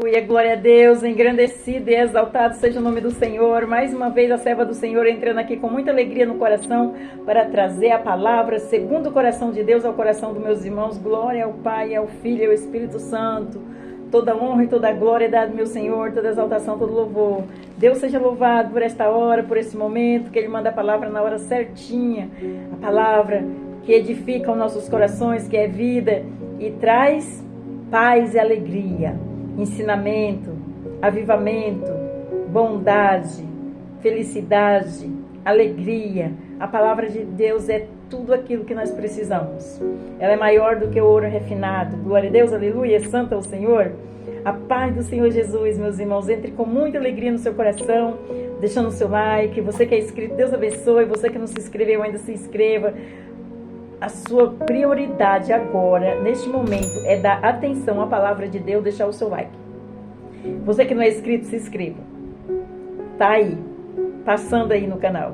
Aleluia, glória a Deus, engrandecido e exaltado seja o nome do Senhor. Mais uma vez a serva do Senhor entrando aqui com muita alegria no coração para trazer a palavra segundo o coração de Deus ao coração dos meus irmãos. Glória ao Pai, ao Filho e ao Espírito Santo. Toda honra e toda glória é dada, meu Senhor, toda exaltação, todo louvor. Deus seja louvado por esta hora, por esse momento, que Ele manda a palavra na hora certinha. A palavra que edifica os nossos corações, que é vida e traz paz e alegria, ensinamento, avivamento, bondade, felicidade, alegria. A palavra de Deus é tudo aquilo que nós precisamos. Ela é maior do que o ouro refinado. Glória a Deus, aleluia, santo é o Senhor. A paz do Senhor Jesus, meus irmãos, entre com muita alegria no seu coração, deixando o seu like. Você que é inscrito, Deus abençoe. Você que não se inscreveu ainda, se inscreva. A sua prioridade agora, neste momento, é dar atenção à palavra de Deus, deixar o seu like. Você que não é inscrito, se inscreva. Tá aí, passando aí no canal.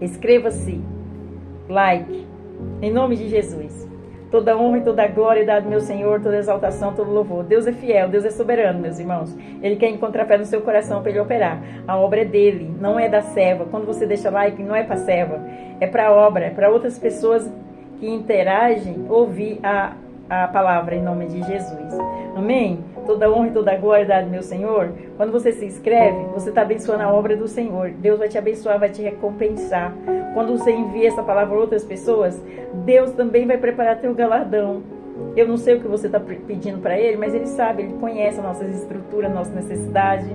Inscreva-se, like, em nome de Jesus. Toda honra e toda glória é dada ao meu Senhor, toda exaltação, todo louvor. Deus é fiel, Deus é soberano, meus irmãos. Ele quer encontrar fé no seu coração para Ele operar. A obra é dele, não é da serva. Quando você deixa like, não é para a serva, é para a obra, é para outras pessoas que interagem, ouvir a palavra em nome de Jesus. Amém? Toda honra e toda glória é dada ao meu Senhor. Quando você se inscreve, você está abençoando a obra do Senhor. Deus vai te abençoar, vai te recompensar. Quando você envia essa palavra a outras pessoas, Deus também vai preparar teu galardão. Eu não sei o que você está pedindo para Ele, mas Ele sabe, Ele conhece as nossas estruturas, a nossa necessidade.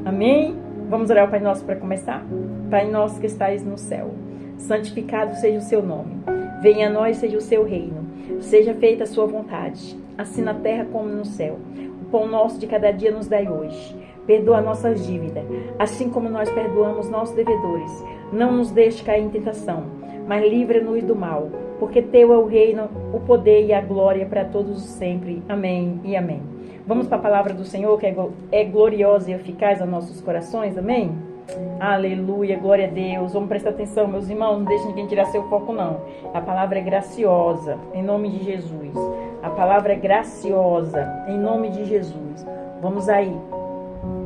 Amém? Vamos orar ao Pai Nosso para começar? Pai Nosso que estais no céu, santificado seja o seu nome. Venha a nós, seja o seu reino. Seja feita a sua vontade, assim na terra como no céu. O pão nosso de cada dia nos dai hoje. Perdoa nossas dívidas, assim como nós perdoamos nossos devedores. Não nos deixe cair em tentação, mas livra-nos do mal. Porque teu é o reino, o poder e a glória para todos sempre. Amém e amém. Vamos para a palavra do Senhor, que é gloriosa e eficaz aos nossos corações. Amém? Aleluia, glória a Deus. Vamos prestar atenção, meus irmãos, não deixe ninguém tirar seu foco não. A palavra é graciosa, em nome de Jesus. A palavra é graciosa, em nome de Jesus. Vamos aí,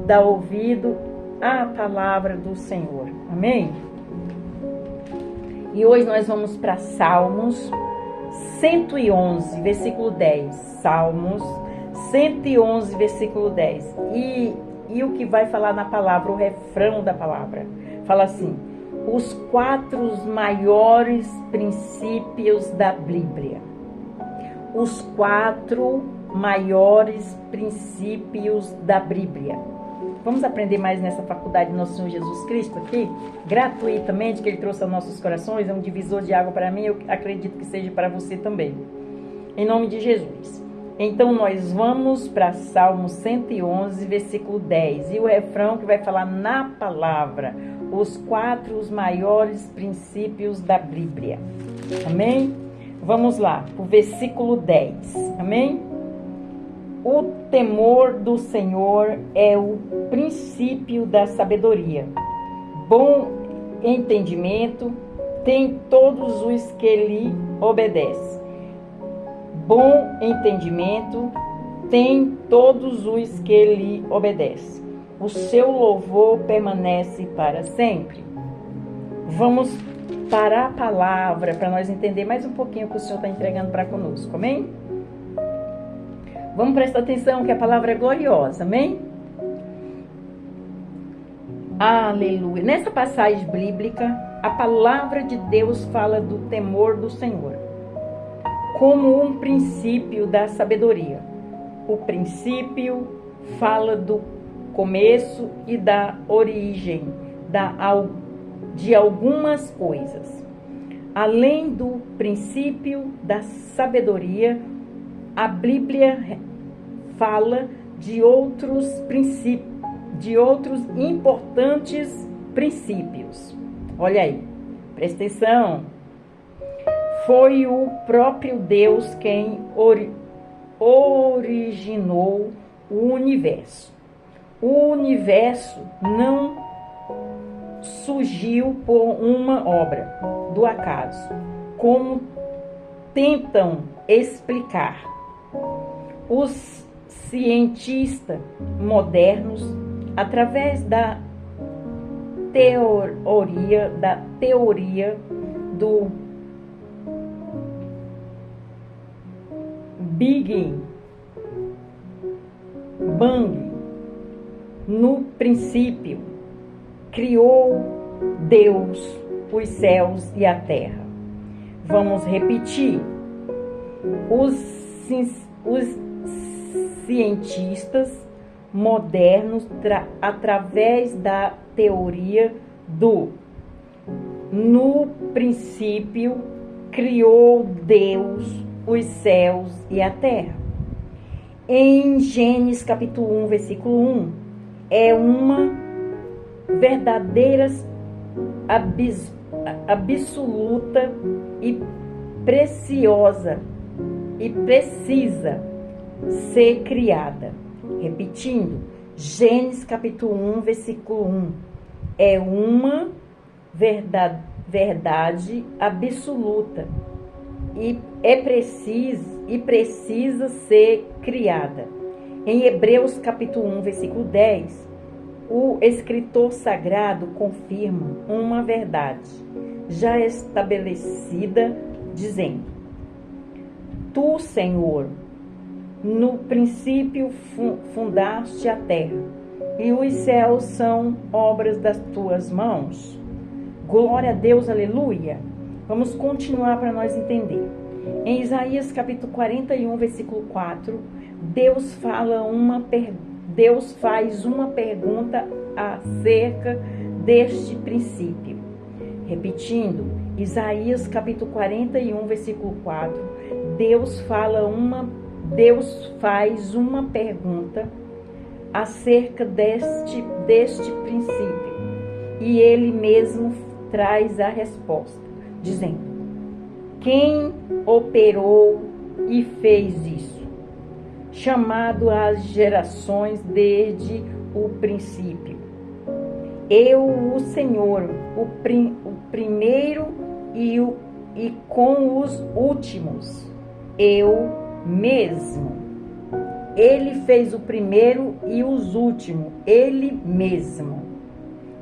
dar ouvido à palavra do Senhor. Amém? E hoje nós vamos para Salmos 111, versículo 10. Salmos 111, versículo 10. E o que vai falar na palavra, o refrão da palavra, fala assim: os 4 maiores princípios da Bíblia. Os 4 maiores princípios da Bíblia. Vamos aprender mais nessa faculdade do nosso Senhor Jesus Cristo aqui, gratuitamente, que Ele trouxe aos nossos corações. É um divisor de água para mim, eu acredito que seja para você também. Em nome de Jesus. Então, nós vamos para Salmo 111, versículo 10. E o refrão que vai falar na palavra, os 4 maiores princípios da Bíblia. Amém? Vamos lá, o versículo 10. Amém? O temor do Senhor é o princípio da sabedoria. Bom entendimento tem todos os que lhe obedecem. Bom entendimento tem todos os que lhe obedecem. O seu louvor permanece para sempre. Vamos para a palavra, para nós entender mais um pouquinho o que o Senhor está entregando para conosco, amém? Vamos prestar atenção que a palavra é gloriosa, amém? Aleluia. Nessa passagem bíblica, a palavra de Deus fala do temor do Senhor como um princípio da sabedoria. O princípio fala do começo e da origem de algumas coisas. Além do princípio da sabedoria, a Bíblia fala de outros princípios, de outros importantes princípios. Olha aí, presta atenção. Foi o próprio Deus quem originou o universo. O universo não surgiu por uma obra do acaso, como tentam explicar. Os cientistas modernos, através da teoria do Big Bang, no princípio, criou Deus os céus e a terra. Vamos repetir. Os cientistas modernos, através da teoria do no princípio, criou Deus os céus e a terra. Em Gênesis capítulo 1, versículo 1, é uma verdadeira, absoluta e preciosa e precisa ser criada. Repetindo, Gênesis capítulo 1, versículo 1, é uma verdade absoluta e precisa ser criada. Em Hebreus capítulo 1, versículo 10, o escritor sagrado confirma uma verdade já estabelecida, dizendo: Tu, Senhor, no princípio fundaste a terra, e os céus são obras das tuas mãos. Glória a Deus, aleluia. Vamos continuar para nós entender. Em Isaías capítulo 41, versículo 4, Deus faz uma pergunta acerca deste princípio. Repetindo, Isaías capítulo 41, versículo 4, Deus faz uma pergunta acerca deste princípio, e ele mesmo traz a resposta, dizendo: quem operou e fez isso, chamado às gerações desde o princípio? Eu, o Senhor, o primeiro e com os últimos, eu mesmo. Ele fez o primeiro e os últimos, ele mesmo.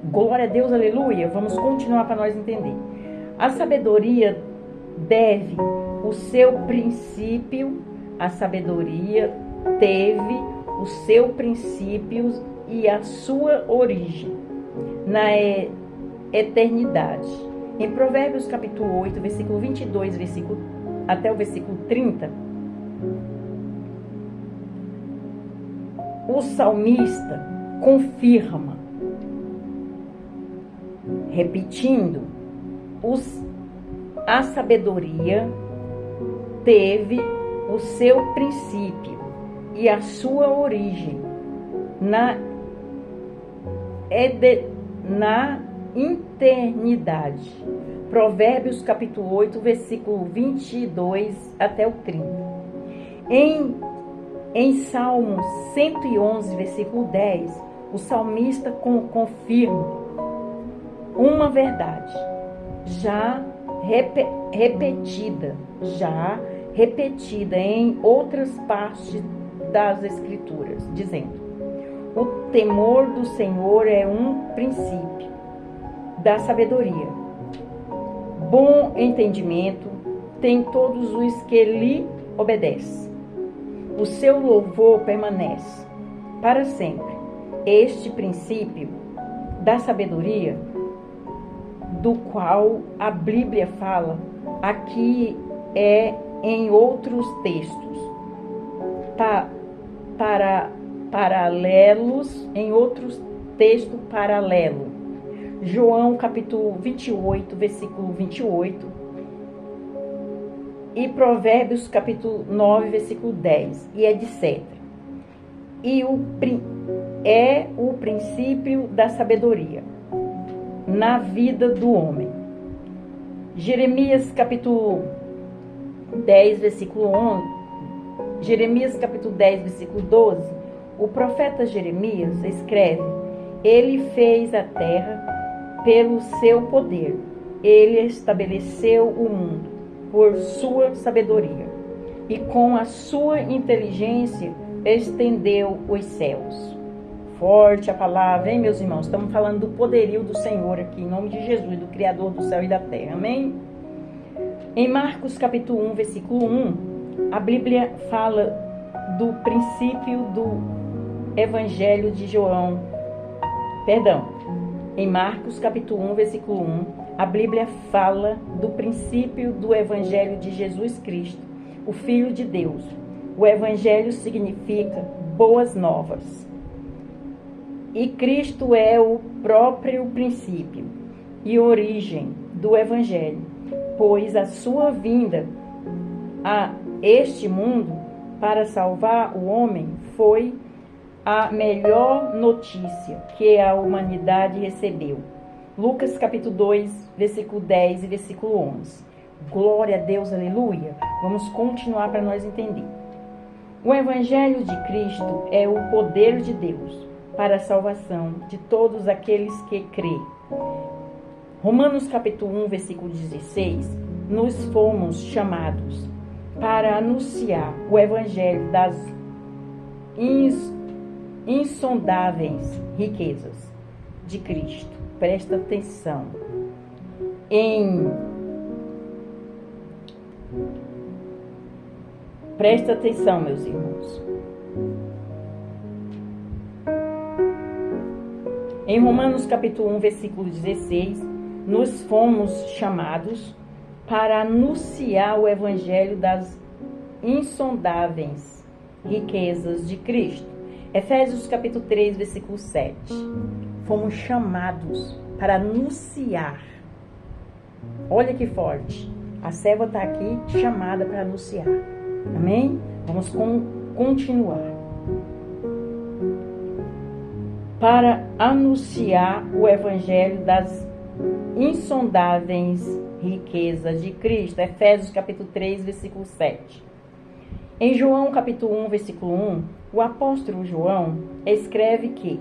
Glória a Deus, aleluia. Vamos continuar para nós entender. A sabedoria deve o seu princípio, a sabedoria teve os seus princípios e a sua origem na eternidade. Em Provérbios capítulo 8, versículo 22, até o versículo 30, o salmista confirma, repetindo, a sabedoria teve o seu princípio e a sua origem na eternidade. Provérbios capítulo 8, versículo 22 até o 30. Em Salmo 111, versículo 10, o salmista confirma uma verdade já repetida em outras partes das Escrituras, dizendo: o temor do Senhor é um princípio da sabedoria. Bom entendimento tem todos os que lhe obedecem. O seu louvor permanece para sempre. Este princípio da sabedoria, do qual a Bíblia fala, aqui é em outros textos, paralelos, em outros textos paralelos. João capítulo 28, versículo 28, e Provérbios capítulo 9, versículo 10, e etc. E é o princípio da sabedoria na vida do homem. Jeremias capítulo 10, versículo 11, Jeremias capítulo 10, versículo 12, o profeta Jeremias escreve: ele fez a terra pelo seu poder, ele estabeleceu o mundo por sua sabedoria, e com a sua inteligência estendeu os céus. Forte a palavra, hein, meus irmãos? Estamos falando do poderio do Senhor aqui, em nome de Jesus, do Criador do céu e da terra. Amém? Em Marcos capítulo 1, versículo 1, a Bíblia fala do princípio do Evangelho de João. Em Marcos capítulo 1, versículo 1, a Bíblia fala do princípio do Evangelho de Jesus Cristo, o Filho de Deus. O Evangelho significa boas novas. E Cristo é o próprio princípio e origem do Evangelho, pois a sua vinda a este mundo para salvar o homem foi a melhor notícia que a humanidade recebeu. Lucas capítulo 2, versículo 10 e versículo 11. Glória a Deus, aleluia. Vamos continuar para nós entender. O Evangelho de Cristo é o poder de Deus para a salvação de todos aqueles que crêem. Romanos capítulo 1, versículo 16, nos fomos chamados para anunciar o Evangelho das insondáveis riquezas de Cristo. Presta atenção. Presta atenção, meus irmãos. Em Romanos capítulo 1, versículo 16, nos fomos chamados para anunciar o Evangelho das insondáveis riquezas de Cristo. Efésios capítulo 3, versículo 7. Fomos chamados para anunciar. Olha que forte. A serva está aqui chamada para anunciar. Amém? Vamos continuar. Para anunciar o Evangelho das insondáveis riquezas de Cristo. Efésios capítulo 3, versículo 7. Em João capítulo 1, versículo 1, o apóstolo João escreve que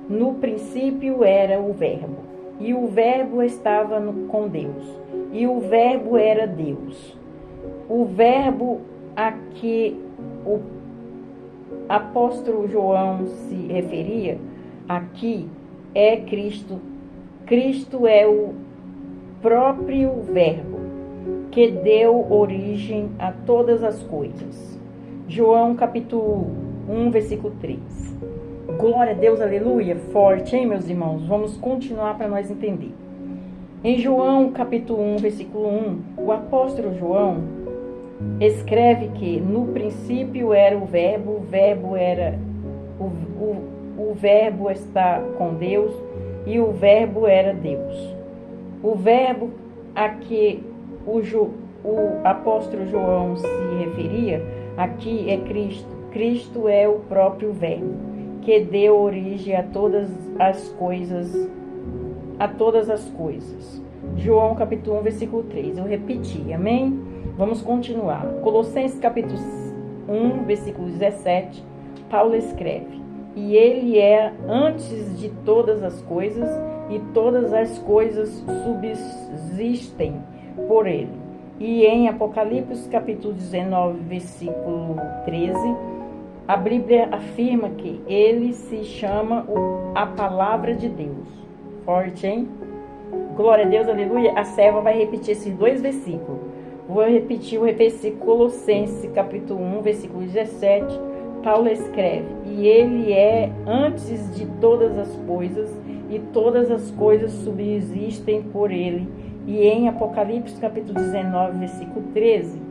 no princípio era o Verbo, e o Verbo estava com Deus, e o Verbo era Deus. O Verbo a que o apóstolo João se referia aqui é Cristo. Cristo é o próprio Verbo que deu origem a todas as coisas. João capítulo 1, versículo 3. Glória a Deus, aleluia. Forte, hein, meus irmãos? Vamos continuar para nós entender. Em João capítulo 1, versículo 1, o apóstolo João escreve que no princípio era o Verbo era o Verbo está com Deus e o Verbo era Deus. O Verbo a que o apóstolo João se referia aqui é Cristo. Cristo é o próprio Verbo que deu origem a todas as coisas. João capítulo 1, versículo 3. Eu repeti, amém? Vamos continuar. Colossenses capítulo 1, versículo 17. Paulo escreve: e ele é antes de todas as coisas, e todas as coisas subsistem por ele. E em Apocalipse capítulo 19, versículo 13, a Bíblia afirma que ele se chama a palavra de Deus. Forte, hein? Glória a Deus, aleluia. A serva vai repetir esses dois versículos. Vou repetir o versículo Colossenses capítulo 1, versículo 17. Paulo escreve: e ele é antes de todas as coisas, e todas as coisas subsistem por ele. E em Apocalipse capítulo 19, versículo 13,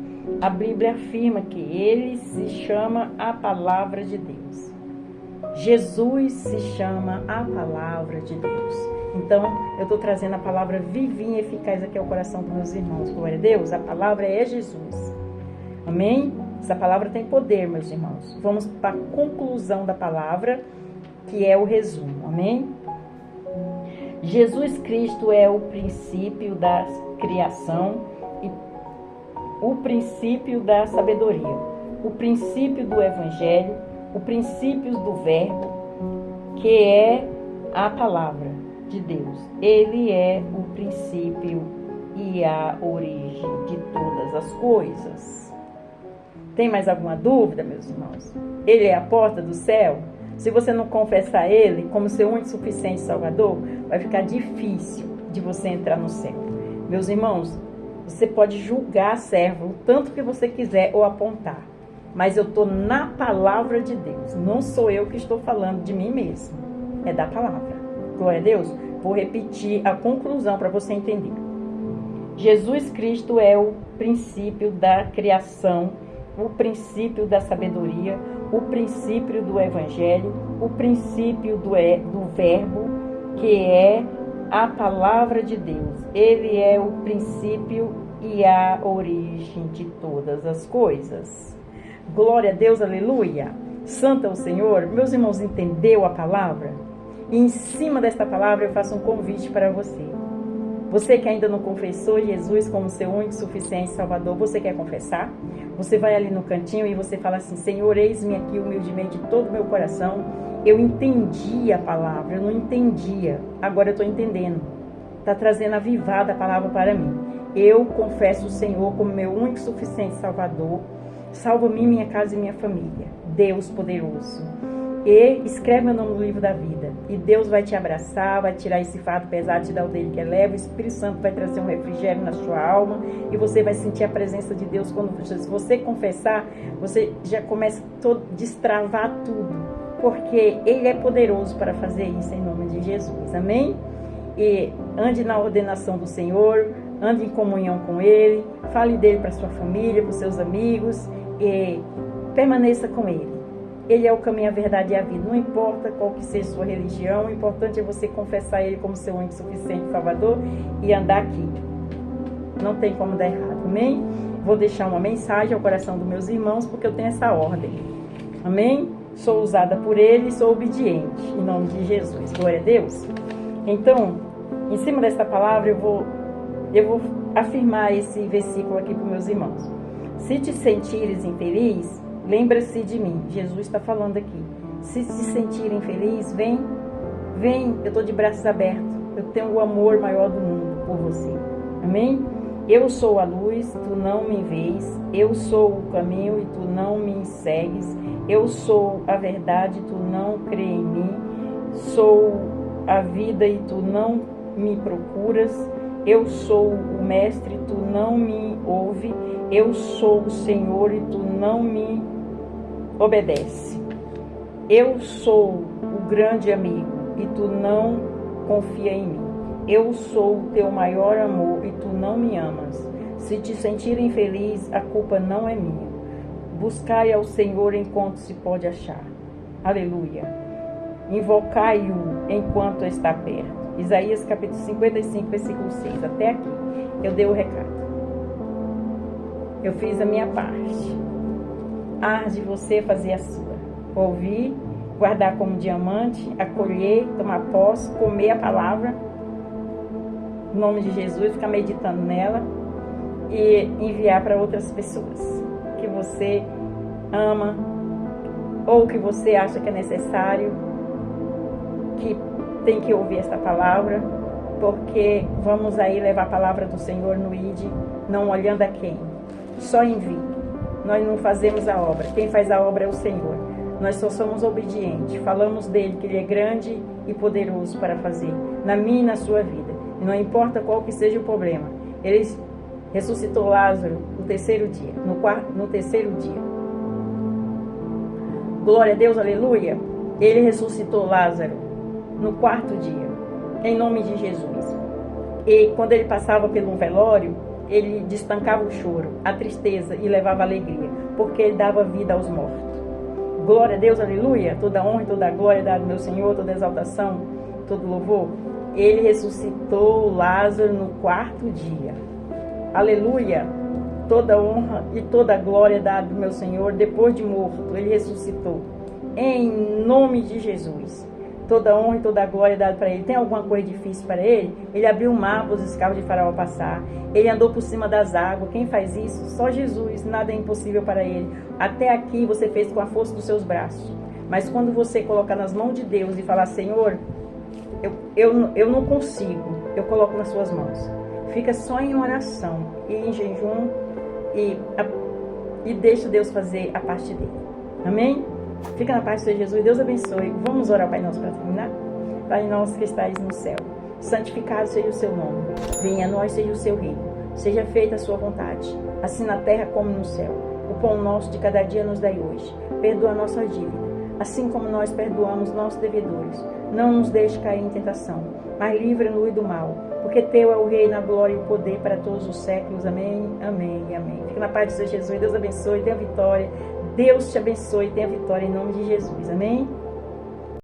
a Bíblia afirma que ele se chama a palavra de Deus. Jesus se chama a palavra de Deus. Então, eu estou trazendo a palavra vivinha e eficaz aqui ao coração dos meus irmãos. Glória a Deus, a palavra é Jesus. Amém? Essa palavra tem poder, meus irmãos. Vamos para a conclusão da palavra, que é o resumo. Amém? Jesus Cristo é o princípio da criação e o princípio da sabedoria, o princípio do Evangelho, o princípio do Verbo, que é a palavra de Deus. Ele é o princípio e a origem de todas as coisas. Tem mais alguma dúvida, meus irmãos? Ele é a porta do céu? Se você não confessar Ele como seu único e suficiente Salvador, vai ficar difícil de você entrar no céu. Meus irmãos, você pode julgar servo o tanto que você quiser ou apontar, mas eu estou na palavra de Deus. Não sou eu que estou falando de mim mesmo, é da palavra. Glória a Deus. Vou repetir a conclusão para você entender. Jesus Cristo é o princípio da criação, o princípio da sabedoria, o princípio do evangelho, o princípio do verbo, que é a palavra de Deus. Ele é o princípio e a origem de todas as coisas. Glória a Deus, aleluia. Santo é o Senhor. Meus irmãos, entendeu a palavra? E em cima desta palavra eu faço um convite para você. Você que ainda não confessou Jesus como seu único e suficiente Salvador, você quer confessar? Você vai ali no cantinho e você fala assim: Senhor, eis-me aqui humildemente de todo o meu coração. Eu entendi a palavra, eu não entendia, agora eu estou entendendo. Está trazendo avivada a palavra para mim. Eu confesso o Senhor como meu único e suficiente Salvador. Salva-me, minha casa e minha família. Deus poderoso. E escreve meu nome no livro da vida. E Deus vai te abraçar, vai tirar esse fardo pesado, te dar o dele que é leve. O Espírito Santo vai trazer um refrigério na sua alma. E você vai sentir a presença de Deus. Quando você confessar, você já começa a destravar tudo. Porque Ele é poderoso para fazer isso em nome de Jesus. Amém? E ande na ordenação do Senhor. Ande em comunhão com Ele. Fale dele para sua família, para os seus amigos. E permaneça com Ele. Ele é o caminho, a verdade e a vida. Não importa qual que seja a sua religião, o importante é você confessar Ele como seu único e suficiente Salvador e andar aqui. Não tem como dar errado, amém? Vou deixar uma mensagem ao coração dos meus irmãos, porque eu tenho essa ordem, amém? Sou usada por Ele e sou obediente, em nome de Jesus. Glória a Deus. Então, em cima desta palavra, eu vou afirmar esse versículo aqui para os meus irmãos. Se te sentires infeliz, lembra-se de mim. Jesus está falando aqui. Se se sentirem felizes, vem, eu estou de braços abertos. Eu tenho o amor maior do mundo por você. Amém? Eu sou a luz, tu não me vês. Eu sou o caminho e tu não me segues. Eu sou a verdade, tu não crê em mim. Sou a vida e tu não me procuras. Eu sou o mestre, tu não me ouve. Eu sou o Senhor e tu não me obedece. Eu sou o grande amigo e tu não confia em mim. Eu sou o teu maior amor e tu não me amas. Se te sentir infeliz, a culpa não é minha. Buscai ao Senhor enquanto se pode achar. Aleluia. Invocai-o enquanto está perto. Isaías capítulo 55, versículo 6. Até aqui eu dei o recado. Eu fiz a minha parte. Arde você fazer a sua. Ouvir, guardar como diamante, acolher, tomar posse, comer a palavra, em nome de Jesus, ficar meditando nela e enviar para outras pessoas que você ama ou que você acha que é necessário, que tem que ouvir essa palavra, porque vamos aí levar a palavra do Senhor no ID, não olhando a quem, só envie. Nós não fazemos a obra. Quem faz a obra é o Senhor. Nós só somos obedientes. Falamos dele, que ele é grande e poderoso para fazer. Na minha e na sua vida. E não importa qual que seja o problema. Ele ressuscitou Lázaro no terceiro dia. No terceiro dia. Glória a Deus, aleluia. Ele ressuscitou Lázaro no quarto dia. Em nome de Jesus. E quando ele passava pelo velório, ele destancava o choro, a tristeza e levava a alegria, porque ele dava vida aos mortos. Glória a Deus, aleluia. Toda honra e toda glória dada ao meu Senhor, toda exaltação, todo louvor. Ele ressuscitou Lázaro no quarto dia. Aleluia. Toda honra e toda glória dada ao meu Senhor, depois de morto, ele ressuscitou. Em nome de Jesus. Toda honra e toda glória dada para ele. Tem alguma coisa difícil para ele? Ele abriu o mar para os escravos de Faraó passar. Ele andou por cima das águas. Quem faz isso? Só Jesus. Nada é impossível para ele. Até aqui você fez com a força dos seus braços. Mas quando você colocar nas mãos de Deus e falar: Senhor, eu não consigo, eu coloco nas suas mãos. Fica só em oração e em jejum e e deixa Deus fazer a parte dele. Amém? Fica na paz do Senhor Jesus. Deus abençoe. Vamos orar, Pai nosso, para terminar? Pai nosso que estais no céu, santificado seja o seu nome. Venha a nós, seja o seu reino. Seja feita a sua vontade, assim na terra como no céu. O pão nosso de cada dia nos dai hoje. Perdoa a nossa dívida, assim como nós perdoamos nossos devedores. Não nos deixe cair em tentação, mas livra-nos do mal. Porque teu é o reino, a glória e o poder para todos os séculos. Amém, amém e amém. Fica na paz do Senhor Jesus. Deus abençoe, tenha vitória. Deus te abençoe e tenha vitória em nome de Jesus. Amém.